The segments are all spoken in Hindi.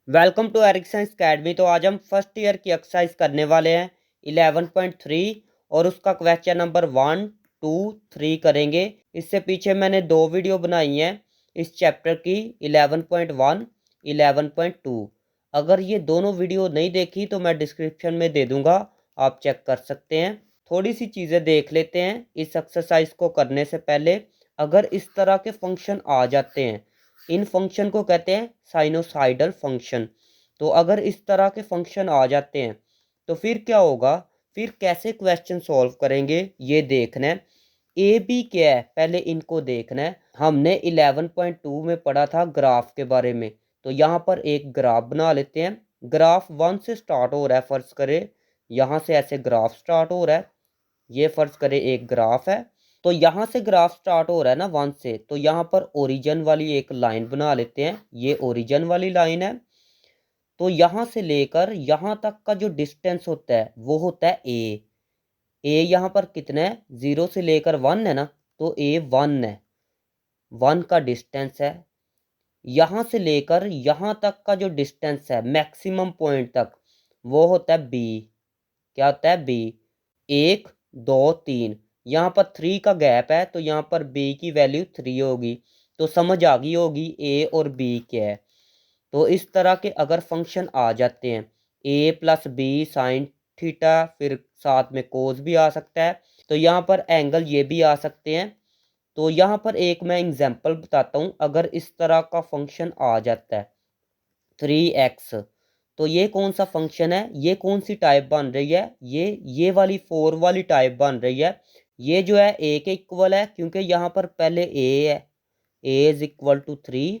Welcome to Ericsson academy. तो आज हम फर्स्ट ईयर की एक्सरसाइज करने वाले हैं 11.3 और उसका क्वेश्चन नंबर 1, 2, 3 करेंगे। इससे पीछे मैंने 2 वीडियो बनाई हैं इस चैप्टर की 11.1, 11.2। अगर ये दोनों वीडियो नहीं देखी तो मैं डिस्क्रिप्शन में दे दूंगा, आप चेक कर सकते हैं। थोड़ी सी चीज़ें देख लेते हैं इस एक्सरसाइज को करने से पहले। अगर इस तरह के फंक्शन आ जाते हैं, इन फंक्शन को कहते हैं साइनोसाइडल फंक्शन। तो अगर इस तरह के फंक्शन आ जाते हैं तो फिर क्या होगा, फिर कैसे क्वेश्चन सॉल्व करेंगे ये देखना है। ए बी क्या है पहले इनको देखना है। हमने 11.2 में पढ़ा था ग्राफ के बारे में। तो यहाँ पर एक ग्राफ बना लेते हैं। ग्राफ 1 से स्टार्ट हो रहा है, फर्ज करें यहाँ से ऐसे ग्राफ स्टार्ट हो रहा है। ये फर्ज करें एक ग्राफ है। तो यहाँ से ग्राफ स्टार्ट हो रहा है ना 1 से, तो यहाँ पर ओरिजिन वाली एक लाइन बना लेते हैं। ये ओरिजिन वाली लाइन है। तो यहाँ से लेकर यहाँ तक का जो डिस्टेंस होता है वो होता है ए यहाँ पर कितना है, 0 से लेकर 1 है ना, तो ए 1 है, 1 का डिस्टेंस है। यहाँ से लेकर यहाँ तक का जो डिस्टेंस है मैक्सिमम पॉइंट तक, वो होता है बी। क्या होता है बी। 1, 2, 3, यहाँ पर 3 का गैप है तो यहाँ पर बी की वैल्यू 3 होगी। तो समझ आ गई होगी ए और बी क्या है। तो इस तरह के अगर फंक्शन आ जाते हैं, ए प्लस बी साइन थीटा, फिर साथ में कोस भी आ सकता है, तो यहाँ पर एंगल ये भी आ सकते हैं। तो यहाँ पर एक मैं एग्जांपल बताता हूँ। अगर इस तरह का फंक्शन आ जाता है 3x, तो ये कौन सा फंक्शन है, ये कौन सी टाइप बन रही है, ये वाली 4 वाली टाइप बन रही है। ये जो है ए के इक्वल है क्योंकि यहाँ पर पहले ए है, ए इज इक्वल टू 3।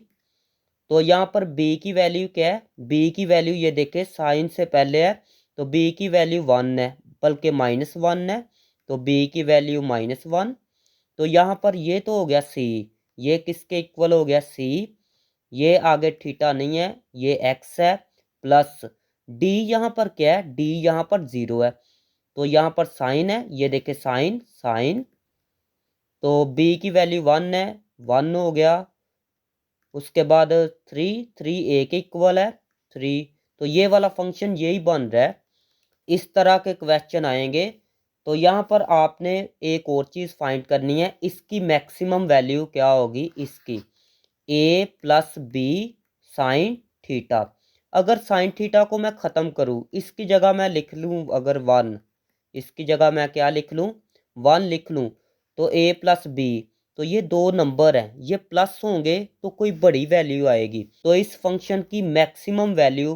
तो यहाँ पर बी की वैल्यू क्या है, बी की वैल्यू ये देखे साइन से पहले है, तो बी की वैल्यू 1 है, बल्कि -1 है। तो बी की वैल्यू -1। तो यहाँ पर ये तो हो गया सी, ये किसके इक्वल हो गया सी। ये आगे थीटा नहीं है, ये एक्स है, प्लस डी यहाँ पर क्या है, डी यहाँ पर 0 है। तो यहाँ पर साइन है, ये देखे साइन साइन। तो बी की वैल्यू 1 है, 1 हो गया। उसके बाद 3 ए के इक्वल है 3। तो ये वाला फंक्शन यही बन रहा है। इस तरह के क्वेश्चन आएंगे। तो यहाँ पर आपने एक और चीज़ फाइंड करनी है, इसकी मैक्सिमम वैल्यू क्या होगी इसकी, ए प्लस बी साइन थीटा। अगर साइन थीटा को मैं ख़त्म करूँ, इसकी जगह मैं लिख लूँ अगर 1, इसकी जगह मैं क्या लिख लूँ, 1 लिख लूँ। तो ए प्लस बी, तो ये दो नंबर हैं, ये प्लस होंगे तो कोई बड़ी वैल्यू आएगी। तो इस फंक्शन की मैक्सिमम वैल्यू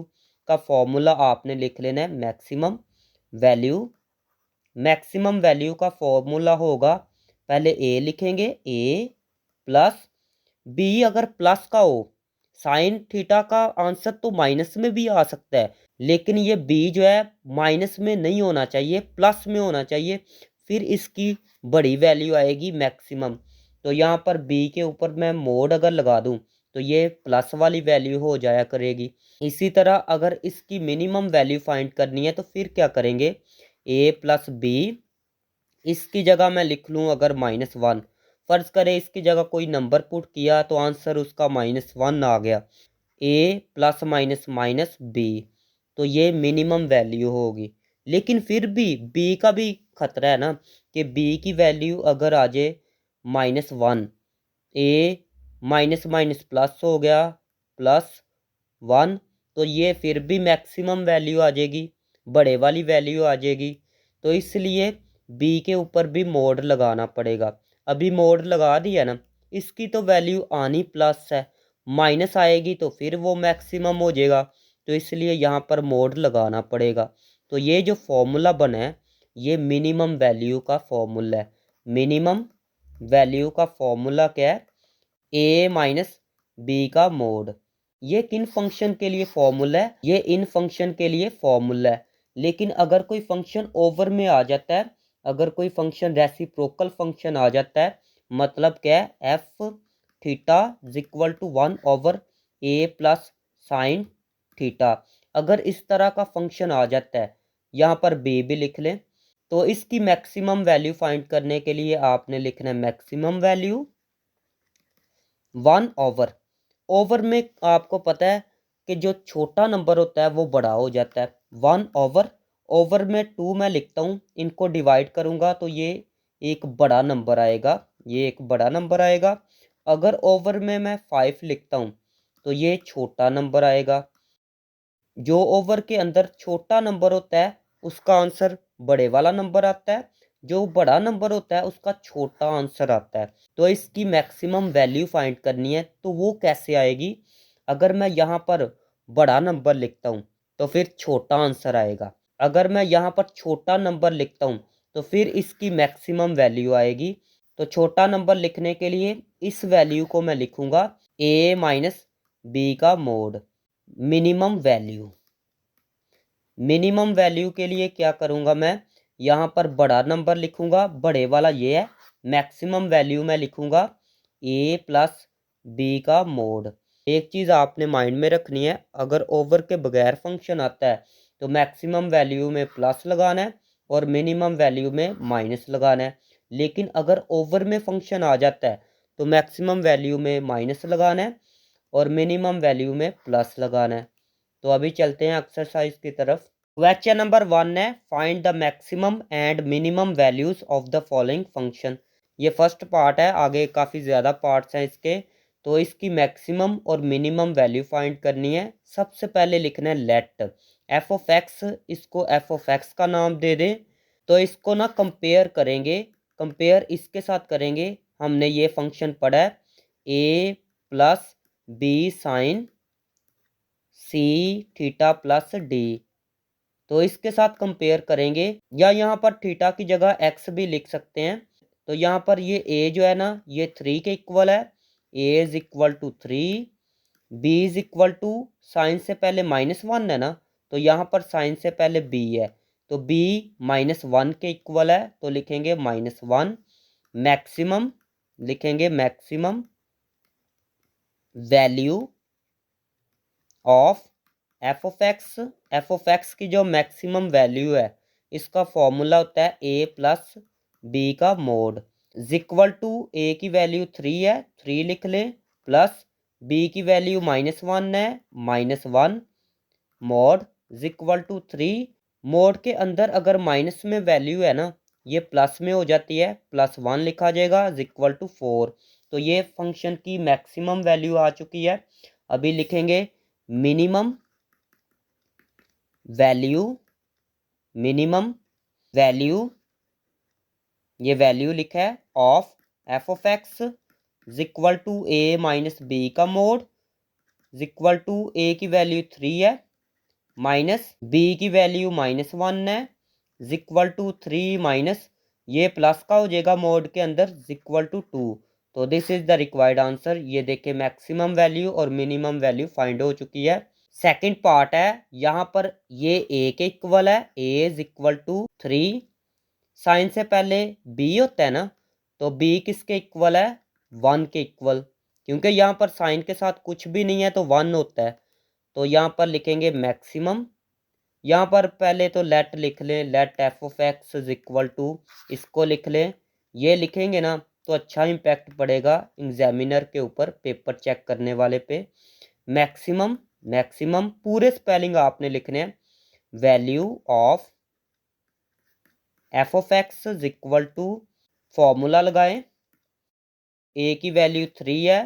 का फॉर्मूला आपने लिख लेना है। वैल्यू मैक्सिमम वैल्यू का फॉर्मूला होगा, पहले ए लिखेंगे, ए प्लस बी। अगर प्लस का हो, साइन थीटा का आंसर तो माइनस में भी आ सकता है, लेकिन ये बी जो है माइनस में नहीं होना चाहिए, प्लस में होना चाहिए, फिर इसकी बड़ी वैल्यू आएगी मैक्सिमम। तो यहाँ पर बी के ऊपर मैं मोड अगर लगा दूँ तो ये प्लस वाली वैल्यू हो जाया करेगी। इसी तरह अगर इसकी मिनिमम वैल्यू फाइंड करनी है तो फिर क्या करेंगे, ए प्लस बी, इसकी जगह मैं लिख लूँ अगर -1। फर्ज करें इसकी जगह कोई नंबर पुट किया तो आंसर उसका -1 आ गया। ए प्लस माइनस माइनस बी, तो ये मिनिमम वैल्यू होगी। लेकिन फिर भी बी का भी खतरा है ना, कि बी की वैल्यू अगर आ जाए -1, ए माइनस माइनस प्लस हो गया +1, तो ये फिर भी मैक्सिमम वैल्यू आ जाएगी, बड़े वाली वैल्यू आ जाएगी। तो इसलिए बी के ऊपर भी मोड लगाना पड़ेगा। अभी मोड लगा दिया ना, इसकी तो वैल्यू आनी प्लस है, माइनस आएगी तो फिर वो मैक्सिमम हो जाएगा। तो इसलिए यहाँ पर मोड लगाना पड़ेगा। तो ये जो फॉर्मूला बना है ये मिनिमम वैल्यू का फॉर्मूला है। मिनिमम वैल्यू का फॉर्मूला क्या है, ए माइनस बी का मोड। ये किन फंक्शन के लिए फॉर्मूला है, ये इन फंक्शन के लिए फॉर्मूला है। लेकिन अगर कोई फंक्शन ओवर में आ जाता है, अगर कोई फंक्शन रेसिप्रोकल फंक्शन आ जाता है, मतलब क्या है, F theta is equal to 1/a plus sine theta. अगर इस तरह का फंक्शन आ जाता है, यहाँ पर बी भी लिख लें, तो इसकी मैक्सिमम वैल्यू फाइंड करने के लिए आपने लिखना है मैक्सिमम वैल्यू 1/, ओवर में आपको पता है कि जो छोटा नंबर होता है वो बड़ा हो जाता है। 1/, ओवर में 2 मैं लिखता हूँ, इनको डिवाइड करूँगा तो ये एक बड़ा नंबर आएगा, ये एक बड़ा नंबर आएगा। अगर ओवर में मैं 5 लिखता हूँ तो ये छोटा नंबर आएगा। जो ओवर के अंदर छोटा नंबर होता है उसका आंसर बड़े वाला नंबर आता है, जो बड़ा नंबर होता है उसका छोटा आंसर आता है। तो इसकी मैक्सिमम वैल्यू फाइंड करनी है, तो वो कैसे आएगी? अगर मैं यहाँ पर बड़ा नंबर लिखता हूँ तो फिर छोटा आंसर आएगा। अगर मैं यहाँ पर छोटा नंबर लिखता हूँ तो फिर इसकी मैक्सिमम वैल्यू आएगी। तो छोटा नंबर लिखने के लिए इस वैल्यू को मैं लिखूँगा a माइनस बी का mode. Minimum value, minimum value के लिए क्या करूँगा, मैं यहाँ पर बड़ा नंबर लिखूँगा, बड़े वाला ये है। मैक्सिमम वैल्यू मैं लिखूँगा a प्लस बी का मोड। एक चीज़ आपने माइंड में रखनी है, अगर ओवर के बगैर फंक्शन आता है तो मैक्सिमम वैल्यू में प्लस लगाना है और मिनिमम वैल्यू में माइनस लगाना है। लेकिन अगर ओवर में फंक्शन आ जाता है तो मैक्सिमम वैल्यू में माइनस लगाना है और मिनिमम वैल्यू में प्लस लगाना है। तो अभी चलते हैं एक्सरसाइज की तरफ। क्वेश्चन नंबर 1 है, find the maximum and minimum values of the following function. ये फर्स्ट पार्ट है, आगे काफ़ी ज़्यादा पार्ट्स हैं इसके। तो इसकी मैक्सिमम और मिनिमम वैल्यू फाइंड करनी है। सबसे पहले लिखना है लेट एफ ऑफ एक्स, इसको एफ ऑफ एक्स का नाम दे दें। तो इसको ना कंपेयर करेंगे, कंपेयर इसके साथ करेंगे। हमने ये फंक्शन पढ़ा है ए plus B sign C theta plus D. तो इसके साथ कंपेयर करेंगे, या यहाँ पर थीटा की जगह एक्स भी लिख सकते हैं। तो यहाँ पर ये ए जो है ना ये 3 के इक्वल है, A is equal to 3, B is equal to, sign से पहले -1 है ना, तो यहाँ पर साइन से पहले बी है, तो बी -1 के इक्वल है, तो लिखेंगे -1। मैक्सिमम लिखेंगे maximum value of F of x की जो मैक्सिमम वैल्यू है इसका फॉर्मूला होता है ए प्लस बी का मोड। इक्वल टू ए की वैल्यू 3 है, 3 लिख लें, प्लस बी की वैल्यू -1 है, -1 मोड इक्वल टू 3। मोड के अंदर अगर माइनस में वैल्यू है ना ये प्लस में हो जाती है, +1 लिखा जाएगा इक्वल टू 4। तो ये फंक्शन की मैक्सिमम वैल्यू आ चुकी है। अभी लिखेंगे मिनिमम वैल्यू, मिनिमम वैल्यू, ये वैल्यू लिखा है of F of X equal to A minus B का मोड इक्वल टू ए की वैल्यू 3 है, माइनस बी की वैल्यू -1 है, इक्वल टू 3 माइनस ये प्लस का हो जाएगा मोड के अंदर इक्वल टू 2। तो this is the required answer. ये देखिए मैक्सिमम वैल्यू और मिनिमम वैल्यू फाइंड हो चुकी है। सेकंड पार्ट है, यहाँ पर ये ए के इक्वल है, A is equal to 3, sign से पहले बी होता है ना, तो बी किसके इक्वल है 1 के इक्वल, क्योंकि यहाँ पर साइन के साथ कुछ भी नहीं है तो 1 होता है। तो यहाँ पर लिखेंगे मैक्सिमम, यहाँ पर पहले तो लेट लिख लें, let F of X is equal to, इसको लिख लें। ये लिखेंगे ना तो अच्छा इम्पैक्ट पड़ेगा एग्जामिनर के ऊपर, पेपर चेक करने वाले पे। मैक्सिमम, मैक्सिमम पूरे स्पेलिंग आपने लिखने हैं, value of F of X is equal to, formula लगाएं, ए की वैल्यू 3 है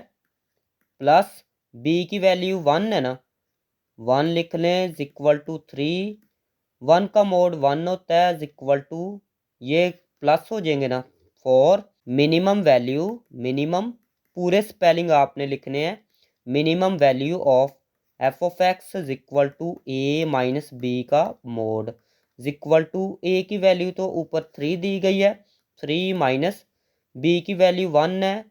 प्लस बी की वैल्यू 1 है ना, 1 लिख लें इक्वल टू 3, 1 का मोड 1 होता है इक्वल टू, ये प्लस हो जाएंगे ना 4। मिनिमम वैल्यू, मिनिमम पूरे स्पेलिंग आपने लिखने हैं, minimum value of F of X is equal to A minus B का मोड इक्वल टू, ए की वैल्यू तो ऊपर 3 दी गई है, 3 माइनस बी की वैल्यू 1 है,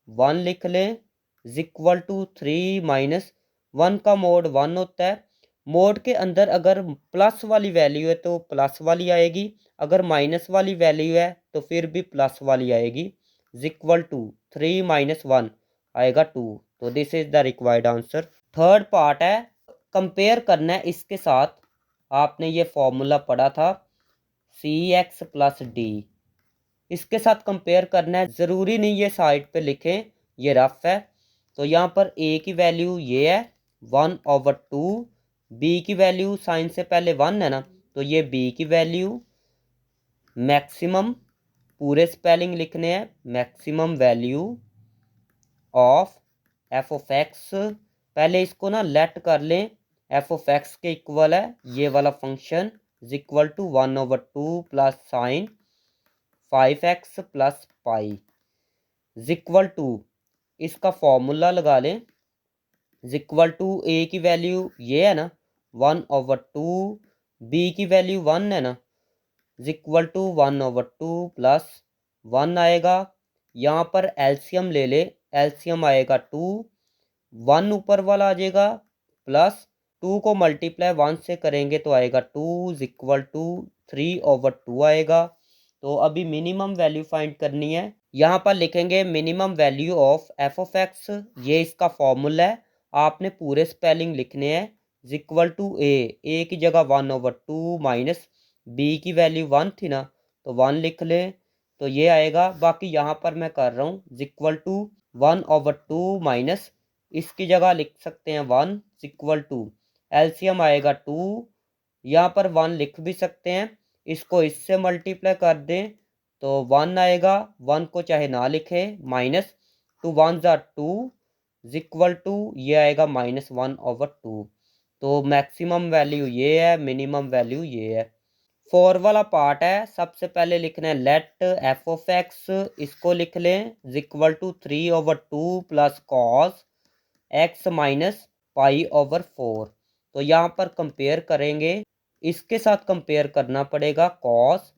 1 लिख लें इक्वल टू 3 माइनस 1 का मोड 1 होता है। मोड के अंदर अगर प्लस वाली वैल्यू है तो प्लस वाली आएगी, अगर माइनस वाली वैल्यू है तो फिर भी प्लस वाली आएगी, इक्वल टू 3 माइनस 1 आएगा 2। तो this is the required answer. Third part है, कंपेयर करना है इसके साथ, आपने ये फॉर्मूला पढ़ा था सी एक्स प्लस डी, इसके साथ कंपेयर करना है। ज़रूरी नहीं ये साइड पे लिखें, ये रफ है। तो यहाँ पर ए की वैल्यू ये है, 1/2, बी की वैल्यू साइन से पहले 1 है ना, तो ये बी की वैल्यू, मैक्सिमम पूरे स्पेलिंग लिखने हैं, maximum value of F of X. पहले इसको ना लेट कर लें, एफ ऑफ एक्स के इक्वल है ये वाला function is equal to 1/2 plus sine 5x plus pi is equal to, इसका फॉर्मूला लगा लें, इज इक्वल टू ए की वैल्यू ये है ना 1/2, बी की वैल्यू 1 है ना, इज इक्वल टू 1/2 प्लस 1 आएगा। यहाँ पर एलसीएम ले ले, एलसीएम आएगा 2, 1 ऊपर वाला आ जाएगा, प्लस 2 को मल्टीप्लाई 1 से करेंगे तो आएगा 2 इज इक्वल टू 3/2 आएगा। तो अभी मिनिमम वैल्यू फाइंड करनी है। यहाँ पर लिखेंगे minimum value of F of x, ये इसका फॉर्मूला है, आपने पूरे स्पेलिंग लिखने हैं, इज इक्वल टू ए की जगह 1/2 माइनस बी की वैल्यू 1 थी ना, तो 1 लिख ले, तो ये आएगा। बाकी यहाँ पर मैं कर रहा हूँ इज इक्वल टू 1/2 माइनस, इसकी जगह लिख सकते हैं 1 इज इक्वल टू, एलसीएम आएगा 2, यहाँ पर 1 लिख भी सकते हैं, इसको इससे मल्टीप्लाई कर दें तो 1 आएगा, 1 को चाहे ना लिखे, माइनस 2 1 ज़ा 2 इज इक्वल टू, ये आएगा -1/2। तो मैक्सिमम वैल्यू ये है, मिनिमम वैल्यू ये है। 4 वाला पार्ट है, सबसे पहले लिखना है लेट एफ ऑफ एक्स, इसको लिख लें is equal to 3/2 plus cos X minus पाई/4। तो यहाँ पर कंपेयर करेंगे, इसके साथ कंपेयर करना पड़ेगा कॉस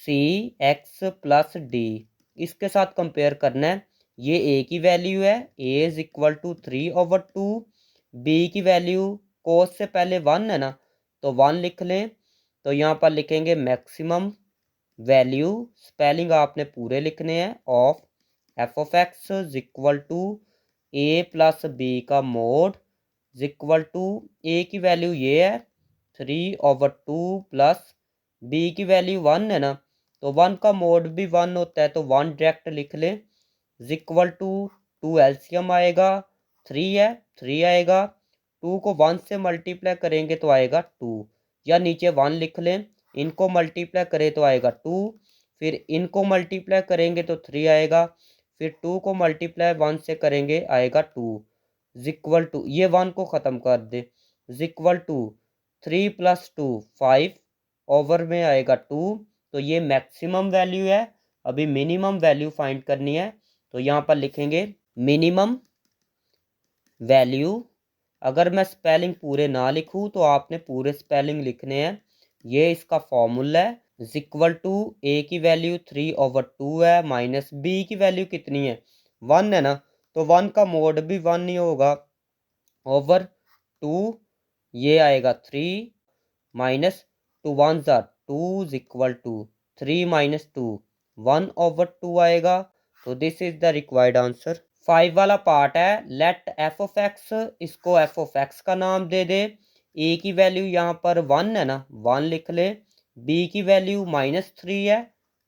सी एक्स प्लस डी, इसके साथ कंपेयर करना है। ये ए की वैल्यू है, A is equal to 3/2, B की वैल्यू कोस से पहले 1 है ना, तो 1 लिख लें। तो यहाँ पर लिखेंगे मैक्सिमम वैल्यू, स्पेलिंग आपने पूरे लिखने हैं, of F of X is equal to A plus B का mod is equal to, A की वैल्यू ये है 3/2 प्लस बी की वैल्यू 1 है ना, तो 1 का मोड भी 1 होता है, तो 1 डायरेक्ट लिख ले, इज इक्वल टू 2 एलसीएम आएगा 3 है, 3 आएगा, 2 को 1 से मल्टीप्लाई करेंगे तो आएगा 2, या नीचे 1 लिख लें, इनको मल्टीप्लाई करें तो आएगा 2, फिर इनको मल्टीप्लाई करेंगे तो 3 आएगा, फिर 2 को मल्टीप्लाई 1 से करेंगे आएगा 2 इज इक्वल टू, ये 1 को ख़त्म कर दे, इज इक्वल टू 3 + 2 5 ओवर में आएगा 2। तो ये मैक्सिमम वैल्यू है, अभी मिनिमम वैल्यू फाइंड करनी है। तो यहाँ पर लिखेंगे मिनिमम वैल्यू, अगर मैं स्पेलिंग पूरे ना लिखूँ तो आपने पूरे स्पेलिंग लिखने हैं, ये इसका फॉर्मूला है, इज इक्वल टू ए की वैल्यू 3/2 है, माइनस बी की वैल्यू कितनी है 1 है ना, तो 1 का मोड भी 1 ही होगा, ओवर 2, ये आएगा 3 माइनस 2 1 ज़ा 2 इज इक्वल टू 3 - 2 1/2 आएगा। तो this is the required answer. 5 वाला पार्ट है लेट एफ ऑफ एक्स, इसको एफ ऑफ एक्स का नाम दे दे, ए की वैल्यू यहाँ पर 1 है ना, 1 लिख ले, बी की वैल्यू -3 है,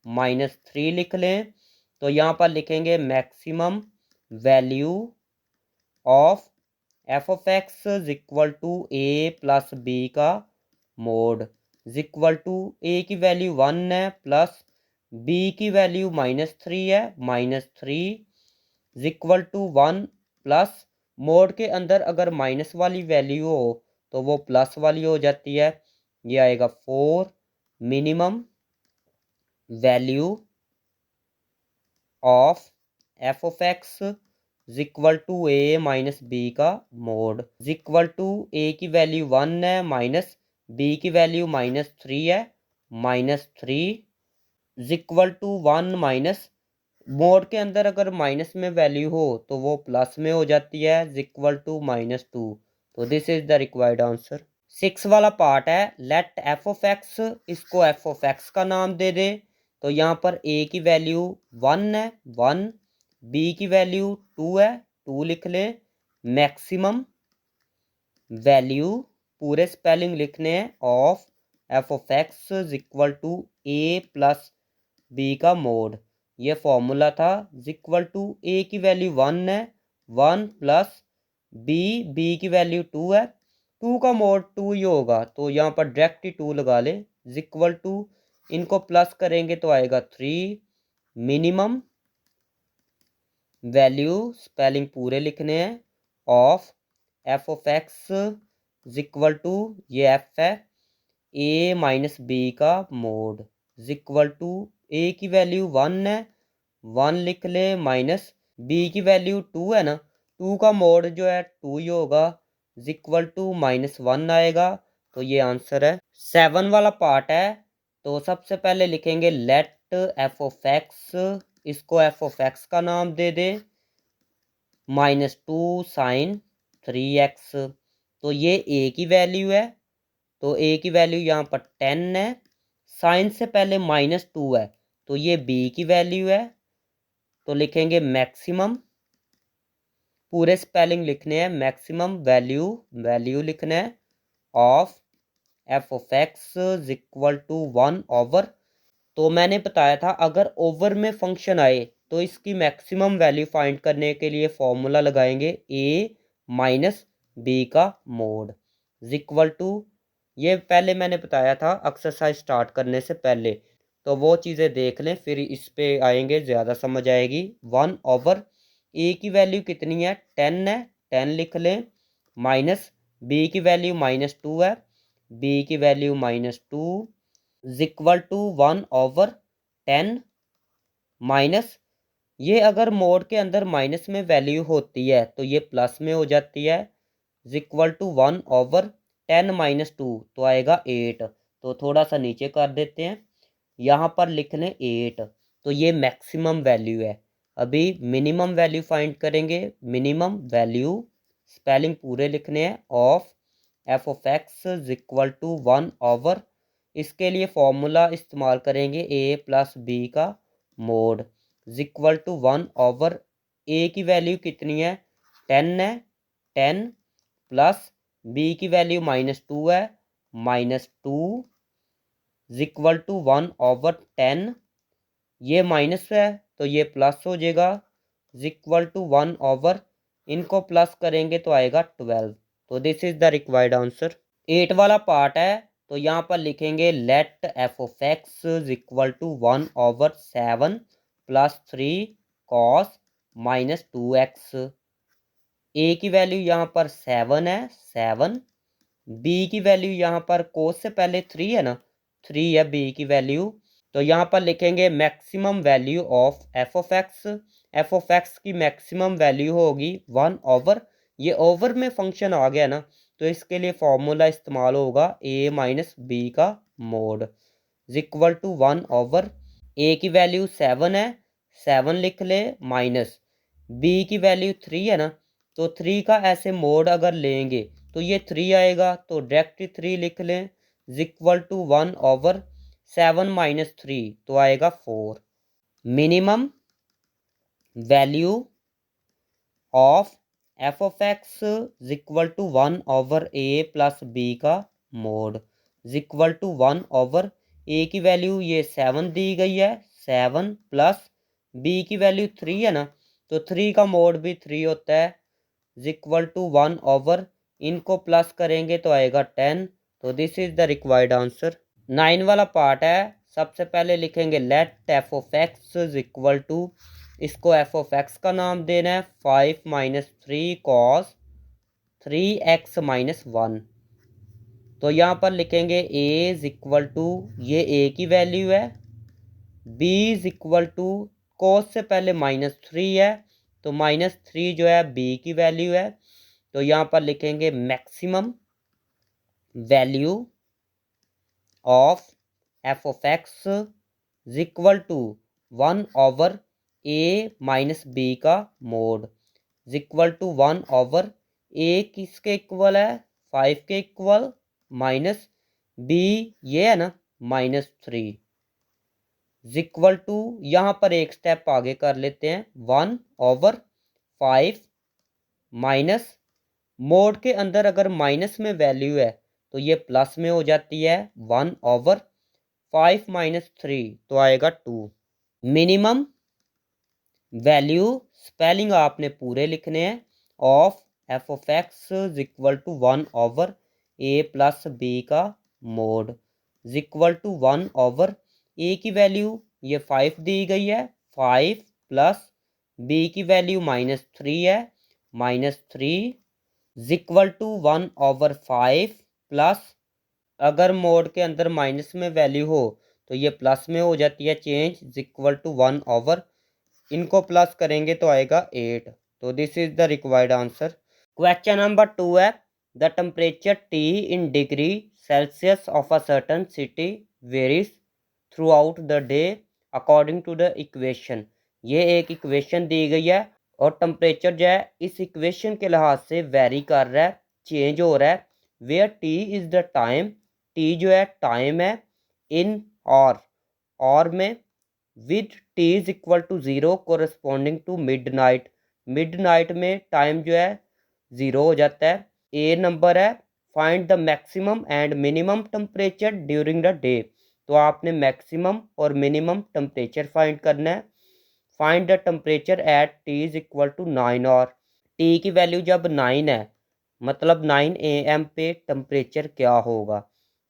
-3 लिख लें। तो यहाँ पर लिखेंगे maximum value of F of X is equal to A plus B का mod is equal to, A की वैल्यू 1 है प्लस बी की वैल्यू -3 है, -3 is equal to 1 plus, mod के अंदर अगर माइनस वाली वैल्यू हो तो वो प्लस वाली हो जाती है, ये आएगा 4। Minimum value of F of X is equal to A minus B का mod is equal to, A की वैल्यू 1 है माइनस बी की वैल्यू -3 है, -3 is equal to 1 minus, mod के अंदर अगर माइनस में वैल्यू हो तो वो प्लस में हो जाती है, इज इक्वल टू -2। तो this is the required answer. 6 वाला पार्ट है लेट एफ ऑफ एक्स, इसको एफ ऑफ एक्स का नाम दे दे। तो यहाँ पर ए की वैल्यू 1 है 1, बी की वैल्यू 2 है 2 लिख ले, मैक्सिमम वैल्यू पूरे स्पेलिंग लिखने हैं of F of X is equal to A plus B का मोड, ये फॉर्मूला था, इज इक्वल टू ए की वैल्यू 1 है 1 प्लस बी की वैल्यू 2 है, 2 का मोड 2 ही होगा, तो यहाँ पर डायरेक्ट ही 2 लगा ले, इक्वल टू, इनको प्लस करेंगे तो आएगा 3, मिनिमम वैल्यू, स्पेलिंग पूरे लिखने हैं, of F of X equal to, ये एफ है, ए माइनस बी का मोड इक्वल टू, ए की वैल्यू 1 है, 1 लिख ले, माइनस बी की वैल्यू 2 है ना, 2 का मोड जो है 2 ही होगा, इक्वल टू -1 आएगा। तो ये आंसर है। 7 वाला पार्ट है, तो सबसे पहले लिखेंगे लेट एफ ऑफ एक्स, इसको एफ ऑफ एक्स का नाम दे दे, -2 साइन 3x, तो ये ए की वैल्यू है, तो ए की वैल्यू यहाँ पर 10 है, साइन से पहले -2 है, तो ये बी की वैल्यू है, तो लिखेंगे मैक्सिमम, पूरे स्पेलिंग लिखने हैं, मैक्सिमम वैल्यू, वैल्यू लिखना है of F of X equal to 1 over. तो मैंने बताया था अगर ओवर में फंक्शन आए तो इसकी मैक्सिमम वैल्यू फाइंड करने के लिए फॉर्मूला लगाएंगे ए माइनस बी का मोड इक्वल टू, ये पहले मैंने बताया था एक्सरसाइज स्टार्ट करने से पहले, तो वो चीज़ें देख लें फिर इस पे आएंगे, ज़्यादा समझ आएगी। 1 ओवर ए की वैल्यू कितनी है, 10 है, 10 लिख लें, माइनस बी की वैल्यू -2 है, बी की value -2 equal to 1 over 10 minus, ये अगर मोड के अंदर माइनस में वैल्यू होती है तो ये प्लस में हो जाती है, इक्वल टू 1 ओवर 10 -2, तो आएगा 8, तो थोड़ा सा नीचे कर देते हैं, यहाँ पर लिख लें 8, तो ये मैक्सिमम वैल्यू है। अभी मिनिमम वैल्यू फाइंड करेंगे, मिनिमम वैल्यू, स्पेलिंग पूरे लिखने हैं of F of X equal to 1 over, इसके लिए फॉर्मूला इस्तेमाल करेंगे ए प्लस बी का mod equal to 1 over, A की वैल्यू कितनी है, 10 है, 10 प्लस बी की वैल्यू -2 है, -2 इक्वल टू 1 ओवर 10, ये माइनस है तो ये प्लस हो जाएगा, इक्वल टू 1 ओवर, इनको प्लस करेंगे तो आएगा 12, तो this is the required answer. 8 वाला पार्ट है, तो यहाँ पर लिखेंगे let F of X equal to 1 over 7 plus 3 cos -2x, A की वैल्यू यहाँ पर 7 है, 7, बी की वैल्यू यहाँ पर कोस से पहले 3 है ना, 3 है बी की वैल्यू, तो यहाँ पर लिखेंगे maximum value of F of x, F of x की मैक्सिमम वैल्यू होगी 1 ओवर, ये ओवर में फंक्शन आ गया ना, तो इसके लिए फॉर्मूला इस्तेमाल होगा ए माइनस बी का mod equal to 1 over, A की वैल्यू 7 है, 7 लिख ले, माइनस बी की वैल्यू 3 है ना, तो 3 का ऐसे मोड अगर लेंगे तो ये 3 आएगा, तो डायरेक्ट 3 लिख लें इक्वल टू 1 ओवर 7 -3, तो आएगा 4, minimum value of F of X equal to 1 over A plus B का mod equal to 1 over, A की वैल्यू ये 7 दी गई है, 7 प्लस बी की वैल्यू 3 है ना, तो 3 का मोड भी 3 होता है, इक्वल टू 1 ओवर, इनको प्लस करेंगे तो आएगा 10, तो this is the required answer. 9 वाला पार्ट है, सबसे पहले लिखेंगे let F of X equal to, इसको एफ ऑफ एक्स का नाम देना है 5 -3 कॉस 3x -1, तो यहाँ पर लिखेंगे a इज इक्वल टू, ये a की वैल्यू है, b इज इक्वल टू, कोस से पहले -3 है, तो -3 जो है b की वैल्यू है, तो यहाँ पर लिखेंगे maximum value of F of X equal to 1 over a minus B का mod equal to 1 over, a किसके इक्वल है, 5 के इक्वल, माइनस b ये है ना -3 इक्वल टू, यहाँ पर एक स्टेप आगे कर लेते हैं, 1 ओवर 5 माइनस, मोड के अंदर अगर माइनस में वैल्यू है तो ये प्लस में हो जाती है, 1 ओवर 5 -3, तो आएगा 2, मिनिमम वैल्यू, स्पेलिंग आपने पूरे लिखने हैं of F of X is equal to 1 over A plus B का mod is equal to 1 over A की वैल्यू ये 5 दी गई है, 5 प्लस बी की वैल्यू -3 है, -3 इज इक्वल टू 1/5 प्लस, अगर मोड के अंदर माइनस में वैल्यू हो तो ये प्लस में हो जाती है change, is equal to 1 over, इनको प्लस करेंगे तो आएगा 8। तो this is the required answer. Question number 2 है the temperature T in degree Celsius of a certain city varies throughout the day according to the equation. ये एक इक्वेशन दी गई है और टेम्परेचर जो है इस इक्वेशन के लिहाज से वेरी कर रहा है, चेंज हो रहा है। Where T is the time, T जो है टाइम है, इन और में, with T is equal to 0 corresponding to midnight, midnight में टाइम जो है 0 हो जाता है। ए नंबर है find the maximum and minimum temperature during the day, तो आपने मैक्सिमम और मिनिमम टेम्परेचर फाइंड करना है। Find the temperature at T is equal to 9 और टी की वैल्यू जब 9 है मतलब 9 AM पे टेम्परेचर क्या होगा।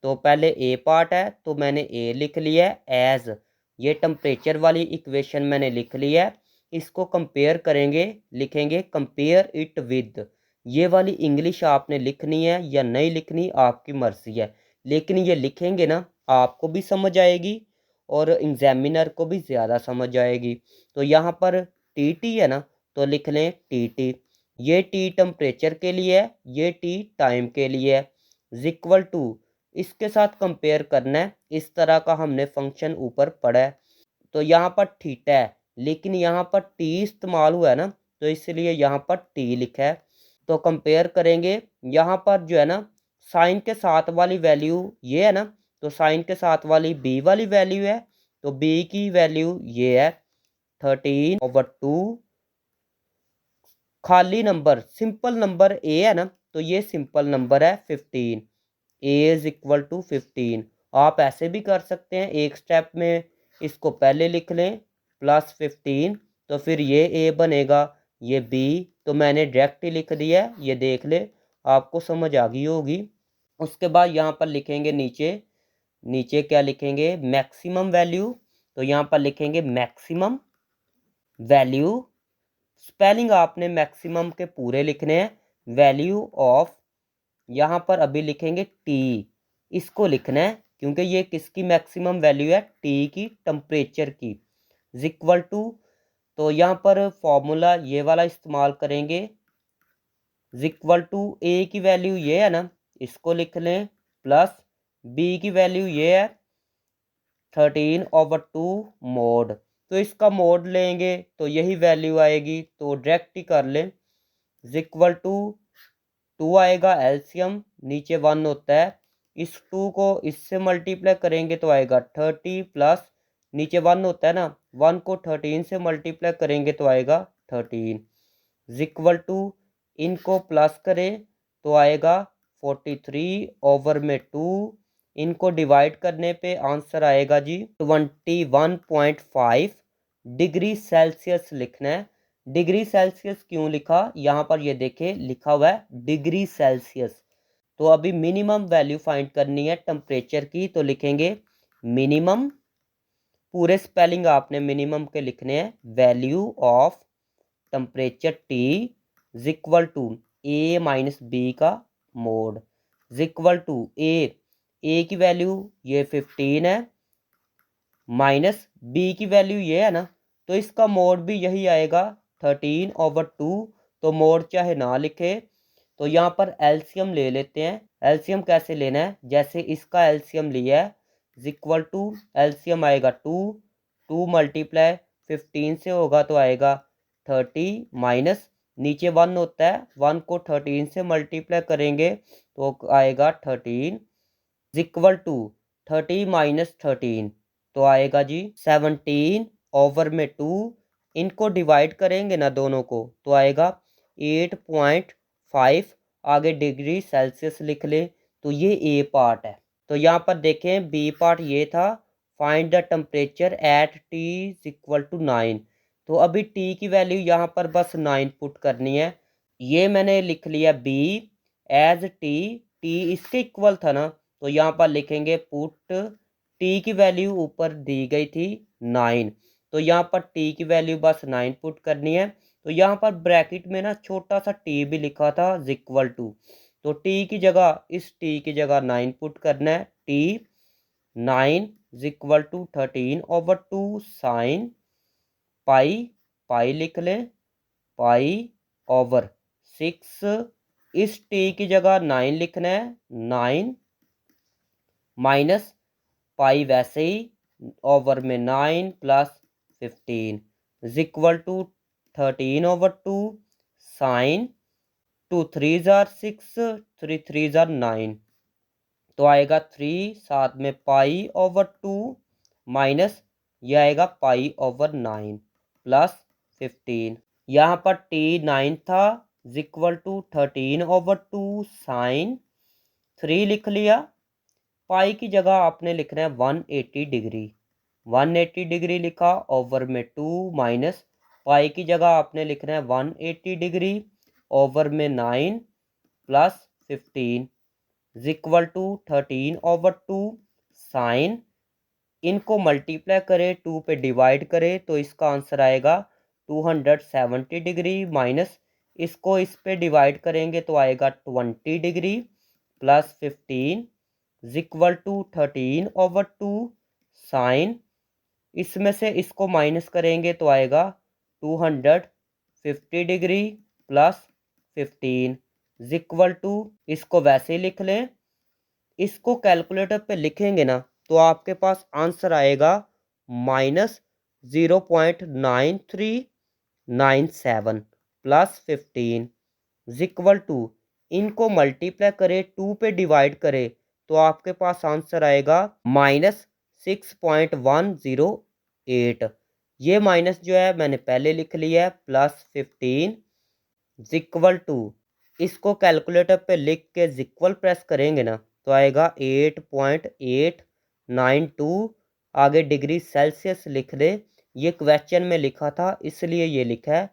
तो पहले ए पार्ट है तो मैंने ए लिख लिया है एज, ये टेम्परेचर वाली इक्वेशन मैंने लिख ली है। इसको कंपेयर करेंगे, लिखेंगे कंपेयर इट विद, ये वाली इंग्लिश आपने लिखनी है या नहीं लिखनी आपकी मर्जी है, लेकिन ये लिखेंगे ना आपको भी समझ आएगी और एग्जामिनर को भी ज़्यादा समझ आएगी। तो यहाँ पर टी टी है ना तो लिख लें टी टी, ये टी टेम्परेचर के लिए है, ये टी टाइम के लिए है, इज इक्वल टू, इसके साथ कंपेयर करना है। इस तरह का हमने फंक्शन ऊपर पढ़ा है। तो यहाँ पर थीटा है लेकिन यहाँ पर टी इस्तेमाल हुआ है ना तो इसलिए यहाँ पर टी लिखा है। तो कंपेयर करेंगे, यहाँ पर जो है ना साइन के साथ वाली वैल्यू ये है ना, तो साइन के साथ वाली बी वाली वैल्यू है, तो बी की वैल्यू ये है 13/2, खाली नंबर सिंपल नंबर ए है ना तो ये सिंपल नंबर है 15, ए इज इक्वल टू 15। आप ऐसे भी कर सकते हैं, एक स्टेप में इसको पहले लिख लें +15, तो फिर ये ए बनेगा, ये बी, तो मैंने डायरेक्ट ही लिख दिया है, ये देख ले आपको समझ आ गई होगी। उसके बाद यहाँ पर लिखेंगे नीचे, नीचे क्या लिखेंगे मैक्सिमम वैल्यू, तो यहाँ पर लिखेंगे मैक्सिमम वैल्यू, स्पेलिंग आपने मैक्सिमम के पूरे लिखने हैं, वैल्यू ऑफ, यहाँ पर अभी लिखेंगे टी, इसको लिखना है क्योंकि ये किसकी मैक्सिमम वैल्यू है टी की, टेम्परेचर की, इज इक्वल टू, तो यहाँ पर फॉर्मूला ये वाला इस्तेमाल करेंगे, इज इक्वल टू ए की वैल्यू ये है ना इसको लिख लें प्लस बी की वैल्यू ये है 13/2 मोड, तो इसका मोड लेंगे तो यही वैल्यू आएगी, तो डायरेक्ट ही कर लें, इज इक्वल टू 2 आएगा एलसीएम, नीचे 1 होता है, इस 2 को इससे मल्टीप्लाई करेंगे तो आएगा 30 प्लस नीचे 1 होता है ना, 1 को 13 से मल्टीप्लाई करेंगे तो आएगा 13, इज इक्वल टू, इनको प्लस करें तो आएगा 43/2, इनको डिवाइड करने पे आंसर आएगा जी 21.5 डिग्री सेल्सियस लिखना है। डिग्री सेल्सियस क्यों लिखा, यहाँ पर ये देखे लिखा हुआ है डिग्री सेल्सियस। तो अभी मिनिमम वैल्यू फाइंड करनी है टेम्परेचर की, तो लिखेंगे मिनिमम, पूरे स्पेलिंग आपने मिनिमम के लिखने हैं, value of temperature T is equal to A minus B का mod, is equal to A की वैल्यू ये 15 है, माइनस बी की वैल्यू ये है ना, तो इसका मोड भी यही आएगा 13/2, तो मोड चाहे ना लिखे, तो यहाँ पर एलसीएम ले लेते हैं। एलसीएम कैसे लेना है, जैसे इसका एलसीएम लिया है इज इक्वल टू, एलसीएम आएगा 2 मल्टीप्लाई 15 से होगा तो आएगा 30, माइनस नीचे 1 होता है, 1 को 13 से मल्टीप्लाई करेंगे तो आएगा 13, इज इक्वल टू 30 माइनस 13 तो आएगा जी 17/2, इनको डिवाइड करेंगे ना दोनों को तो आएगा 8.5, आगे डिग्री सेल्सियस लिख ले, तो ये ए पार्ट है। तो यहाँ पर देखें बी पार्ट ये था, find the temperature at T is equal to 9, तो अभी टी की वैल्यू यहाँ पर बस 9 पुट करनी है, ये मैंने लिख लिया बी एज टी, टी इसके इक्वल था ना, तो यहाँ पर लिखेंगे पुट टी की वैल्यू ऊपर दी गई थी 9, तो यहाँ पर टी की वैल्यू बस 9 पुट करनी है। तो यहाँ पर ब्रैकेट में ना छोटा सा टी भी लिखा था इक्वल टू, तो टी की जगह, इस टी की जगह 9 पुट करना है। T 9 equal to 13/2 sine pi, pi लिख लें, पाई ओवर 6, इस टी की जगह 9 लिखना है, 9 माइनस पाई वैसे ही ओवर में 9 प्लस 15 इक्वल टू 13/2 साइन, 2 3 जार 6, 3 3 जार 9, तो आएगा 3 साथ में पाई ओवर 2 माइनस ये आएगा पाई ओवर 9 प्लस 15। यहाँ पर टी 9 था इक्वल टू 13/2 साइन 3 लिख लिया। पाई की जगह आपने लिखना है 180 डिग्री, 180 डिग्री लिखा ओवर में 2 माइनस पाई की जगह आपने लिखना है 180 डिग्री ओवर में 9 प्लस 15 इक्वल टू 13/2 साइन, इनको मल्टीप्लाई करें 2 पे डिवाइड करें तो इसका आंसर आएगा 270 डिग्री, माइनस इसको इस पे डिवाइड करेंगे तो आएगा 20 degree plus 15 equal to 13/2 sine, इसमें से इसको माइनस करेंगे तो आएगा 250 डिग्री प्लस 15 इक्वल टू, इसको वैसे ही लिख लें, इसको कैलकुलेटर पे लिखेंगे ना तो आपके पास आंसर आएगा -0.9397 प्लस 15 इक्वल टू, इनको मल्टीप्लाई करें 2 पे डिवाइड करें तो आपके पास आंसर आएगा -6.108। ये माइनस जो है मैंने पहले लिख लिया है, प्लस 15 इक्वल टू, इसको कैलकुलेटर पे लिख के इक्वल प्रेस करेंगे ना तो आएगा 8.892, आगे डिग्री सेल्सियस लिख दे, ये क्वेश्चन में लिखा था इसलिए ये लिखा है,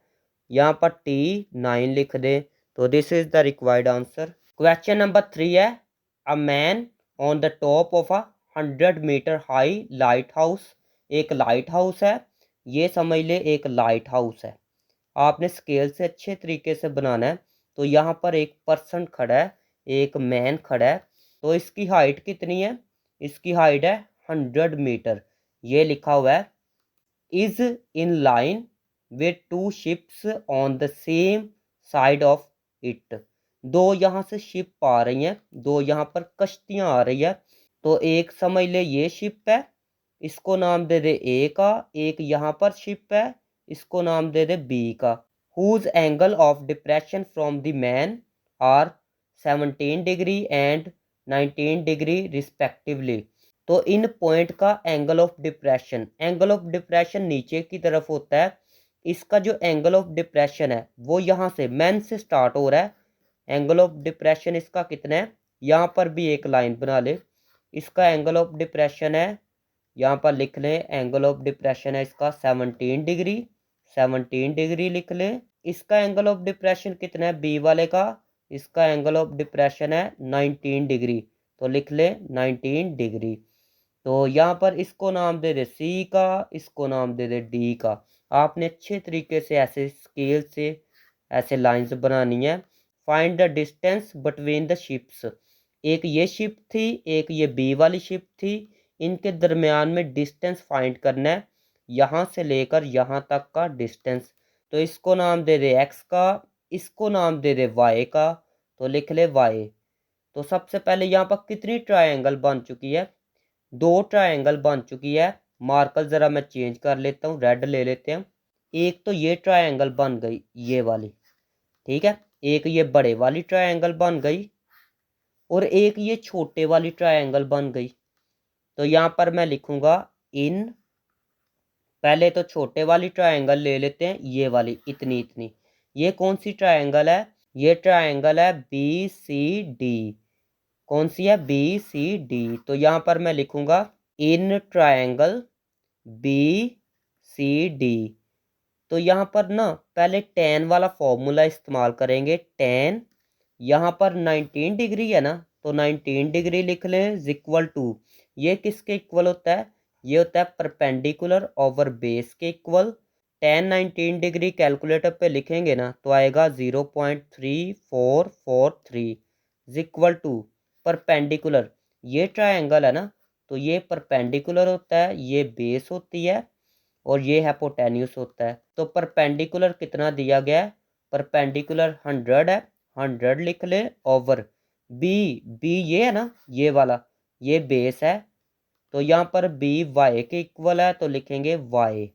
यहाँ पर टी 9 लिख दे, तो this is the required answer. Question number 3 है, a man on the top of a 100 metre high lighthouse, एक लाइट हाउस है, ये समझ ले एक लाइट हाउस है, आपने स्केल से अच्छे तरीके से बनाना है। तो यहाँ पर एक पर्सन खड़ा है, एक मैन खड़ा है, तो इसकी हाइट कितनी है, इसकी हाइट है 100 मीटर, ये लिखा हुआ है is in line with 2 ships on the same side of it, दो यहाँ से शिप आ रही हैं, दो यहाँ पर कश्तियाँ आ रही है, तो एक समझ ले ये शिप है, इसको नाम दे दे ए का, एक यहाँ पर शिप है, इसको नाम दे दे बी का, whose angle of depression from the man are 17 degree and 19 degree respectively. तो इन पॉइंट का angle of depression, angle of depression नीचे की तरफ होता है, इसका जो एंगल ऑफ डिप्रेशन है वो यहाँ से मैन से स्टार्ट हो रहा है, एंगल ऑफ डिप्रेशन इसका कितना है, यहाँ पर भी एक लाइन बना ले, इसका एंगल ऑफ डिप्रेशन है, यहाँ पर लिख लें एंगल ऑफ डिप्रेशन है इसका 17 डिग्री, 17 डिग्री लिख लें, इसका एंगल ऑफ डिप्रेशन कितना है बी वाले का, इसका एंगल ऑफ डिप्रेशन है 19 डिग्री, तो लिख लें 19 डिग्री। तो यहाँ पर इसको नाम दे दे सी का, इसको नाम दे दे डी का, आपने अच्छे तरीके से ऐसे स्केल से ऐसे लाइंस बनानी है। Find the distance between the ships, एक ये शिप थी, एक ये बी वाली शिप थी, इनके दरमियान में डिस्टेंस फाइंड करना है, यहाँ से लेकर यहाँ तक का डिस्टेंस, तो इसको नाम दे दे एक्स का, इसको नाम दे दे वाई का, तो लिख ले वाई। तो सबसे पहले यहाँ पर कितनी ट्रायंगल बन चुकी है, 2 ट्रायंगल बन चुकी है, मार्कर ज़रा मैं चेंज कर लेता हूँ, रेड ले लेते हैं, एक तो ये ट्रायंगल बन गई ये वाली, ठीक है, एक ये बड़े वाली ट्रायंगल बन गई, और एक ये छोटे वाली ट्रायंगल बन गई। तो यहाँ पर मैं लिखूंगा इन, पहले तो छोटे वाली ट्रायंगल ले लेते हैं, ये वाली इतनी इतनी, ये कौन सी ट्रायंगल है, ये ट्रायंगल है बी सी डी, कौन सी है बी सी डी, तो यहाँ पर मैं लिखूंगा in triangle B C D, तो यहाँ पर ना पहले tan वाला फॉर्मूला इस्तेमाल करेंगे। tan यहाँ पर 19 डिग्री है ना, तो 19 डिग्री लिख लें इज इक्वल टू, ये किसके इक्वल होता है, ये होता है परपेंडिकुलर ओवर बेस के इक्वल। tan 19 डिग्री कैलकुलेटर पे लिखेंगे ना तो आएगा 0.3443 इज इक्वल टू परपेंडिकुलर, ये ट्रायंगल है ना, तो ये परपेंडिकुलर होता है, ये बेस होती है और ये हाइपोटेन्यूस होता है। तो परपेंडिकुलर कितना दिया गया है, परपेंडिकुलर 100 है, 100 लिख ले ओवर बी, बी ये है ना, ये वाला, ये बेस है, तो यहाँ पर बी वाई के इक्वल है, तो लिखेंगे वाई।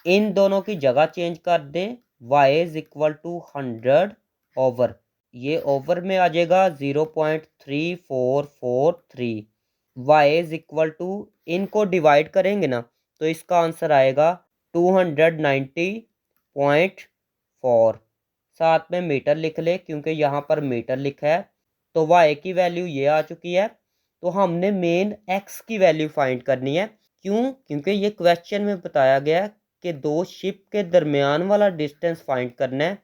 इन दोनों की जगह चेंज कर दे, Y is equal to 100 over, ये ओवर में आ जाएगा 0.3443, वाई इज इक्वल टू, इनको डिवाइड करेंगे ना तो इसका आंसर आएगा 290.4, साथ में मीटर लिख ले क्योंकि यहाँ पर मीटर लिखा है। तो वाई की वैल्यू ये आ चुकी है। तो हमने मेन एक्स की वैल्यू फाइंड करनी है। क्यों? क्योंकि ये क्वेश्चन में बताया गया है कि दो शिप के दरमियान वाला डिस्टेंस फाइंड करना है।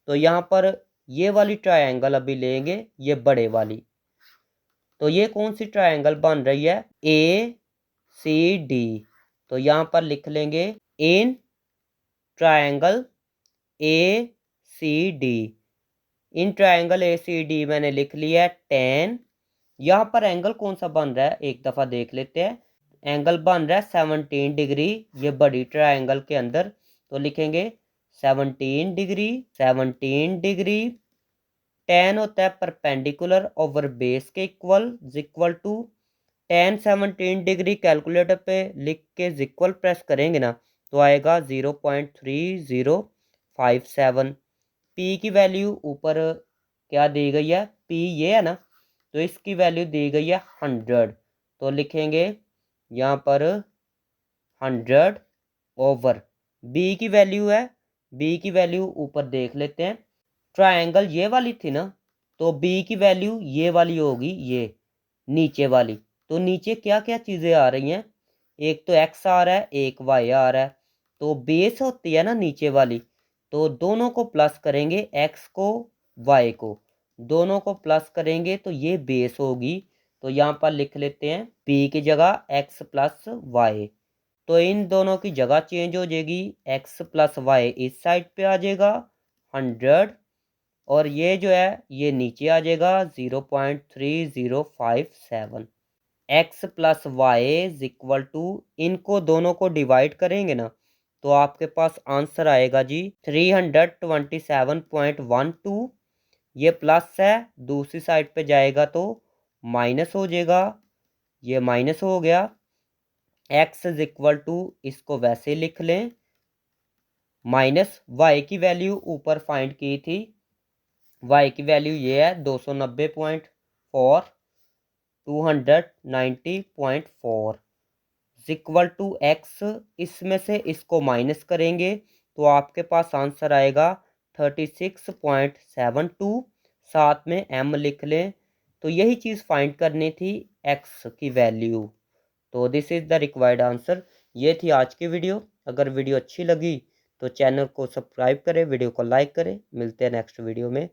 तो यहाँ पर ये वाली ट्रायंगल अभी लेंगे, ये बड़े वाली। तो ये कौन सी ट्रायंगल बन रही है, ए सी डी। तो यहाँ पर लिख लेंगे in triangle A C D, in triangle A C D मैंने लिख लिया है tan। यहाँ पर एंगल कौन सा बन रहा है एक दफ़ा देख लेते हैं। एंगल बन रहा है 17 डिग्री, ये बड़ी ट्रायंगल के अंदर, तो लिखेंगे 17 डिग्री, 17 डिग्री। tan होता है परपेंडिकुलर ओवर बेस के equal to tan 17 degree calculator पे लिख के इक्वल प्रेस करेंगे ना तो आएगा 0.3057। पी की वैल्यू ऊपर क्या दी गई है, पी ये है ना, तो इसकी वैल्यू दी गई है 100, तो लिखेंगे यहाँ पर 100 ओवर बी की वैल्यू है, बी की वैल्यू ऊपर देख लेते हैं। ट्रायंगल ये वाली थी ना, तो बी की वैल्यू ये वाली होगी, ये नीचे वाली। तो नीचे क्या क्या चीज़ें आ रही हैं, एक तो एक्स आ रहा है, एक वाई आ रहा है, तो बेस होती है ना नीचे वाली, तो दोनों को प्लस करेंगे, एक्स को वाई को दोनों को प्लस करेंगे तो ये बेस होगी। तो यहाँ पर लिख लेते हैं पी की जगह एक्स प्लस वाई, तो इन दोनों की जगह चेंज हो जाएगी, एक्स प्लस वाई इस साइड पे आ जाएगा 100 और ये जो है ये नीचे आ जाएगा 0.3057। X plus Y is equal to, इनको दोनों को डिवाइड करेंगे ना तो आपके पास आंसर आएगा जी 327.12। ये प्लस है, दूसरी साइड पे जाएगा तो माइनस हो जाएगा, ये माइनस हो गया। एक्स इज इक्वल टू, इसको वैसे लिख लें, माइनस वाई की वैल्यू ऊपर फाइंड की थी, वाई की वैल्यू ये है 290.4, 290.4 इक्वल टू एक्स, इसमें से इसको माइनस करेंगे तो आपके पास आंसर आएगा 36.72, साथ में एम लिख लें। तो यही चीज़ फाइंड करनी थी, एक्स की वैल्यू। तो this is the required answer. ये थी आज की वीडियो। अगर वीडियो अच्छी लगी तो चैनल को सब्सक्राइब करें, वीडियो को लाइक करें। मिलते हैं नेक्स्ट वीडियो में।